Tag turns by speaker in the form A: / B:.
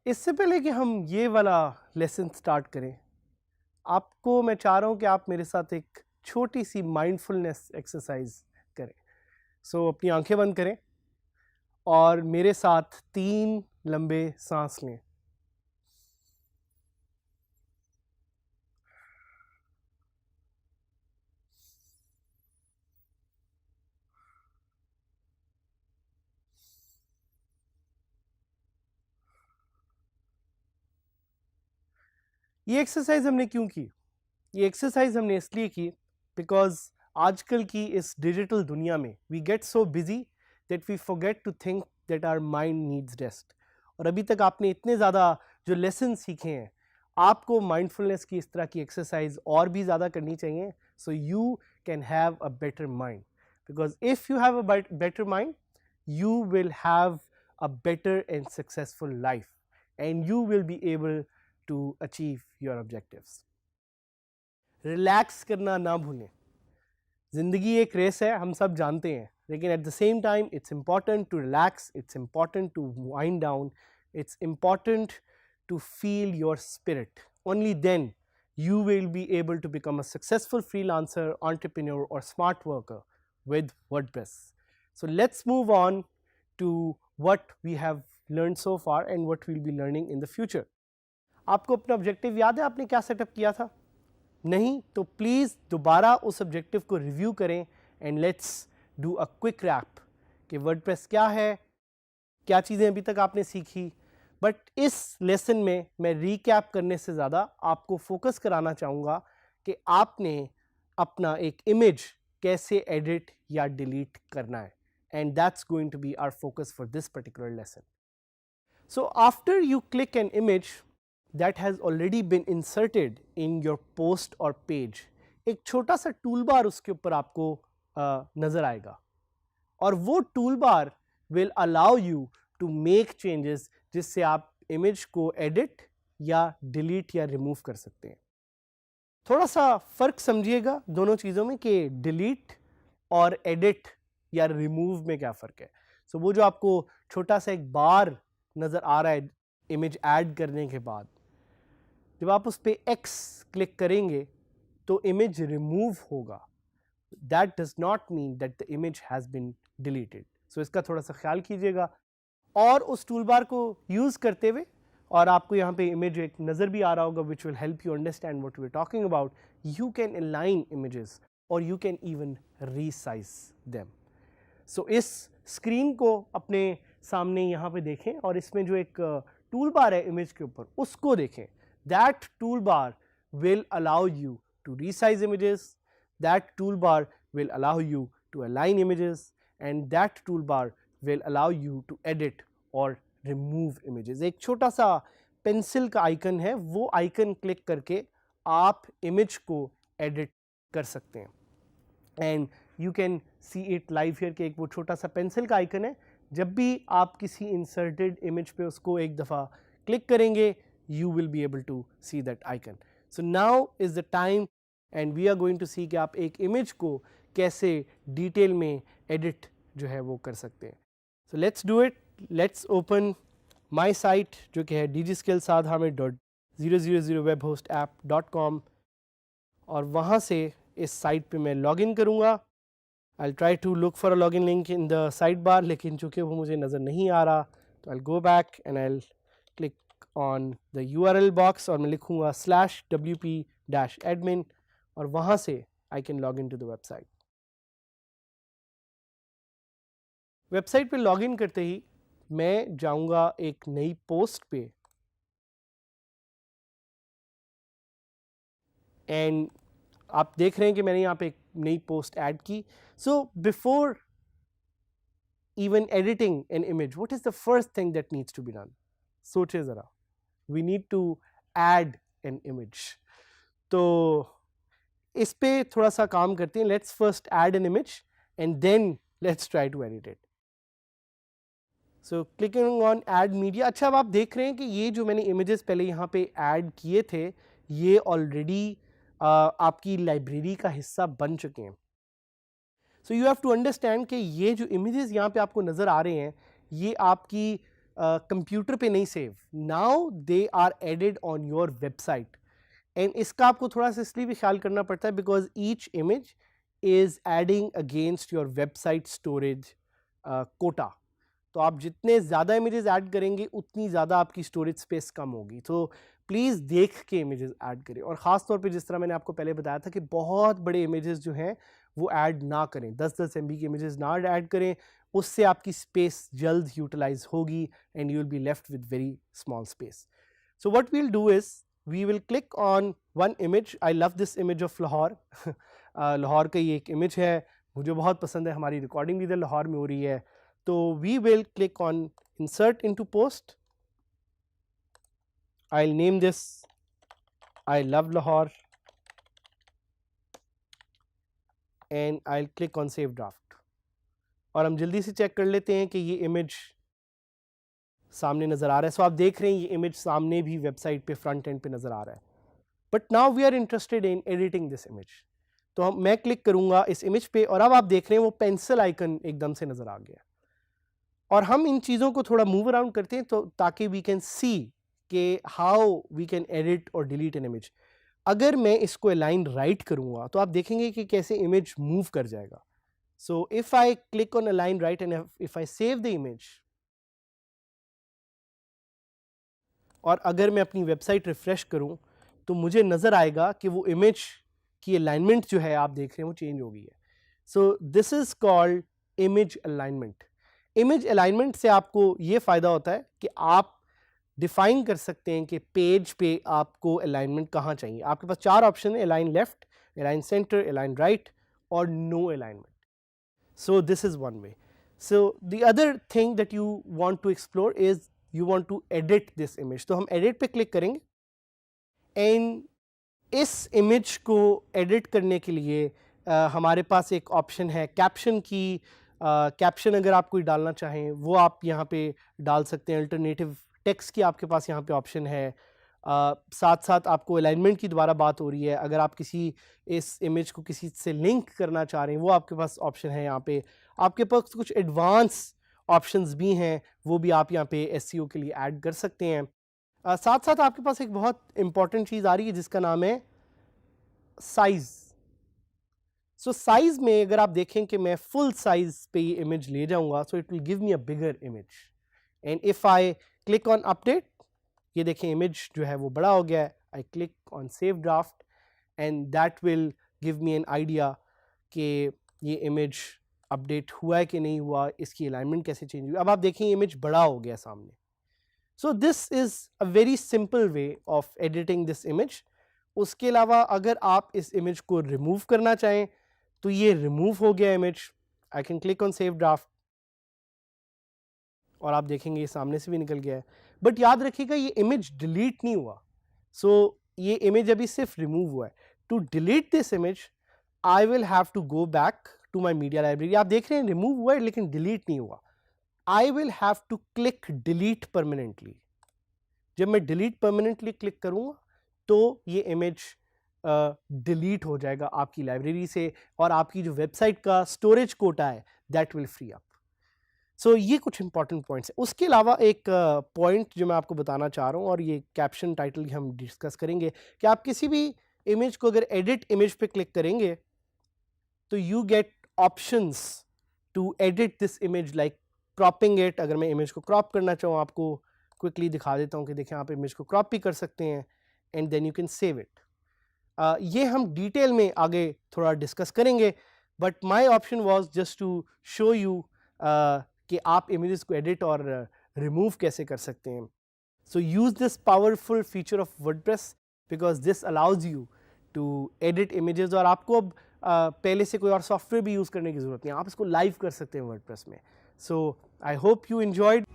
A: इससे पहले कि हम ये वाला लेसन स्टार्ट करें, आपको मैं चाह रहा हूँ कि आप मेरे साथ एक छोटी सी माइंडफुलनेस एक्सरसाइज करें। सो अपनी आंखें बंद करें और मेरे साथ 3 लंबे सांस लें। ये एक्सरसाइज हमने क्यों की? ये एक्सरसाइज हमने इसलिए की बिकॉज आजकल की इस डिजिटल दुनिया में we get so busy that we forget to think that our mind needs rest. और अभी तक आपने इतने ज़्यादा जो लेसन सीखे हैं, आपको माइंडफुलनेस की इस तरह की एक्सरसाइज और भी ज़्यादा करनी चाहिए so you can have a better mind. Because if you have a better mind, you will have a better and successful life and you will be able to achieve your objectives. Relax करना ना भूलें। ज़िंदगी एक race है, हम सब जानते हैं, लेकिन at the same time it's important to relax, it's important to wind down, it's important to feel your spirit. Only then you will be able to become a successful freelancer, entrepreneur or smart worker with WordPress. So let's move on to what we have learned so far and what we'll be learning in the future. आपको अपना objective याद है आपने क्या setup किया था? नहीं तो प्लीज़ दोबारा उस ऑब्जेक्टिव को रिव्यू करें and let's do a quick wrap कि वर्डप्रेस क्या है, क्या चीज़ें अभी तक आपने सीखी। बट इस लेसन में मैं रीकैप करने से ज़्यादा आपको फोकस कराना चाहूँगा कि आपने अपना एक इमेज कैसे एडिट या डिलीट करना है, and that's going to be our focus for this particular lesson. So after you click an image that has already been inserted in your post or page, एक छोटा सा टूल बार उसके ऊपर आपको नज़र आएगा और वो tool bar will allow you to make changes जिससे आप इमेज को एडिट या डिलीट या रिमूव कर सकते हैं. थोड़ा सा फ़र्क समझिएगा दोनों चीज़ों में कि डिलीट और एडिट या रिमूव में क्या फ़र्क है. सो वो जो आपको छोटा सा एक बार नज़र आ रहा है इमेज ऐड करने के बाद, जब आप उस पर एक्स क्लिक करेंगे तो इमेज रिमूव होगा. That does not mean that the image has been deleted. So इसका थोड़ा सा ख्याल कीजिएगा. और उस टूल बार को यूज़ करते हुए, और आपको यहाँ पे इमेज एक नज़र भी आ रहा होगा which will help you understand what we are talking about, you can align images और you can even resize them. So इस स्क्रीन को अपने सामने यहाँ पे देखें और इसमें जो एक टूल बार है इमेज के ऊपर उसको देखें. That tool bar will allow you to resize images, that tool bar will allow you to align images, and that tool bar will allow you to edit or remove images. एक छोटा सा pencil का icon है, वो icon click करके आप image को edit कर सकते हैं. And you can see it live here कि एक वो छोटा सा पेंसिल का आइकन है. जब भी आप किसी इंसर्टेड इमेज पे उसको एक दफ़ा क्लिक करेंगे you will be able to see that icon. So now is the time and we are going to see कि आप एक इमेज को कैसे डिटेल में एडिट जो है वो कर सकते हैं. So let's do it. Let's open my site जो कि है dgskillsadhamid.000webhostapp.com और वहाँ से इस साइट पे मैं लॉगिन करूँगा. I'll try to look for a login link in the sidebar, लेकिन चूँकि वो मुझे नज़र नहीं आ रहा तो I'll go back and I'll click on the URL box और मैं लिखूँगा /wp-admin और वहाँ से I can log into the website. Website पे लॉगिन करते ही मैं जाऊंगा एक नई पोस्ट पे एंड आप देख रहे हैं कि मैंने यहाँ पे एक नई पोस्ट ऐड की. So before even editing an image, what is the first thing that needs to be done? सोचिए ज़रा. We need to add an image. तो इस पे थोड़ा सा काम करते हैं. Let's first add an image and then let's try to edit it. So clicking on add media. अच्छा, अब आप देख रहे हैं कि ये जो मैंने इमेजेस पहले यहाँ पे ऐड किए थे ये ऑलरेडी आपकी लाइब्रेरी का हिस्सा बन चुके हैं. So you have to understand कि ये जो इमेजेस यहाँ पे आपको नज़र आ रहे हैं ये आपकी कंप्यूटर पे नहीं save. Now they are added on your website. And इसका आपको थोड़ा सा इसलिए भी ख्याल करना पड़ता है because each image is adding against your website storage quota. तो आप जितने ज़्यादा इमेजेस ऐड करेंगे उतनी ज़्यादा आपकी स्टोरेज स्पेस कम होगी. तो प्लीज़ देख के इमेजेस ऐड करें. और ख़ास तौर पे जिस तरह मैंने आपको पहले बताया था कि बहुत बड़े इमेजेस जो हैं वो ऐड ना करें. 10-10 MB के इमेजेस ना ऐड करें, उससे आपकी स्पेस जल्द यूटिलाइज होगी and you will be left with very small space. So what we will do is we will click on one image. I love this image of Lahore. Lahore का ये एक इमेज है, मुझे बहुत पसंद है. हमारी रिकॉर्डिंग भी इधर लाहौर में हो रही है. तो we will click on insert into post. I'll name this I love Lahore and I'll click on save draft. और हम जल्दी से चेक कर लेते हैं कि ये इमेज सामने नज़र आ रहा है. सो आप देख रहे हैं ये इमेज सामने भी वेबसाइट पे फ्रंट एंड पे नज़र आ रहा है. But now we are interested in editing this image. तो मैं क्लिक करूंगा इस इमेज पे और अब आप देख रहे हैं वो पेंसिल आइकन एकदम से नज़र आ गया. और हम इन चीज़ों को थोड़ा मूव अराउंड करते हैं तो ताकि वी कैन सी कि हाउ वी कैन एडिट और डिलीट एन इमेज. अगर मैं इसको अलाइन राइट करूंगा तो आप देखेंगे कि कैसे इमेज मूव कर जाएगा. So if I click on align right and if I save the image और अगर मैं अपनी वेबसाइट रिफ्रेश करूं तो मुझे नज़र आएगा कि वो इमेज की अलाइनमेंट जो है आप देख रहे हैं वो चेंज हो गई है. सो this is called image alignment. Image alignment से आपको ये फ़ायदा होता है कि आप डिफाइन कर सकते हैं कि पेज पे आपको अलाइनमेंट कहाँ चाहिए. आपके पास 4 ऑप्शन है, align left, align centre, align right और no alignment. So this is one way. So the other thing that you want to explore is you want to edit this image. तो हम edit पे click करेंगे and इस image को edit करने के लिए हमारे पास एक ऑप्शन है कैप्शन की. कैप्शन अगर आप कोई डालना चाहें वो आप यहाँ पे डाल सकते हैं. अल्टरनेटिव टेक्स्ट की आपके पास यहाँ पे ऑप्शन है. साथ साथ आपको अलाइनमेंट की दोबारा बात हो रही है. अगर आप किसी इस इमेज को किसी से लिंक करना चाह रहे हैं वो आपके पास ऑप्शन है. यहाँ पे आपके पास कुछ एडवांस ऑप्शंस भी हैं, वो भी आप यहाँ पे SEO के लिए ऐड कर सकते हैं. साथ साथ आपके पास एक बहुत इंपॉर्टेंट चीज़ आ रही है जिसका नाम है साइज. सो साइज में अगर आप देखें कि मैं फुल साइज पे ये इमेज ले जाऊंगा so it will give me a bigger image. And if I click on update, ये देखें इमेज जो है वो बड़ा हो गया है. I click on save draft and that will give me an idea कि ये इमेज अपडेट हुआ है कि नहीं हुआ, इसकी अलाइनमेंट कैसे चेंज हुई. अब आप देखें इमेज बड़ा हो गया सामने. सो this is a very simple way of editing this image. उसके अलावा अगर आप इस इमेज को रिमूव करना चाहें तो ये रिमूव हो गया image. I can click on save draft और आप देखेंगे ये सामने से भी निकल गया है. बट याद रखिएगा ये इमेज डिलीट नहीं हुआ. सो ये इमेज अभी सिर्फ रिमूव हुआ है. To delete this image I will have to go back to my media library. आप देख रहे हैं रिमूव हुआ है लेकिन डिलीट नहीं हुआ. I will have to click delete permanently. जब मैं डिलीट परमानेंटली क्लिक करूंगा तो ये इमेज डिलीट हो जाएगा आपकी लाइब्रेरी से और आपकी जो वेबसाइट का स्टोरेज कोटा है दैट विल फ्री अप. सो ये कुछ इंपॉर्टेंट पॉइंट्स हैं. उसके अलावा एक पॉइंट जो मैं आपको बताना चाह रहा हूँ और ये कैप्शन टाइटल हम डिस्कस करेंगे कि आप किसी भी इमेज को अगर एडिट इमेज पे क्लिक करेंगे तो you get options to edit this image like cropping it. अगर मैं इमेज को क्रॉप करना चाहूँ आपको क्विकली दिखा देता हूँ कि देखें आप इमेज को क्रॉप भी कर सकते हैं and then you can save it. ये हम डिटेल में आगे थोड़ा डिस्कस करेंगे but my option was just to show you कि आप इमेजेस को एडिट और रिमूव कैसे कर सकते हैं. So use this powerful feature of WordPress because this allows you to edit images. और आपको अब पहले से कोई और सॉफ्टवेयर भी यूज़ करने की ज़रूरत नहीं, आप इसको लाइव कर सकते हैं वर्डप्रेस में. सो आई होप यू एंजॉयड.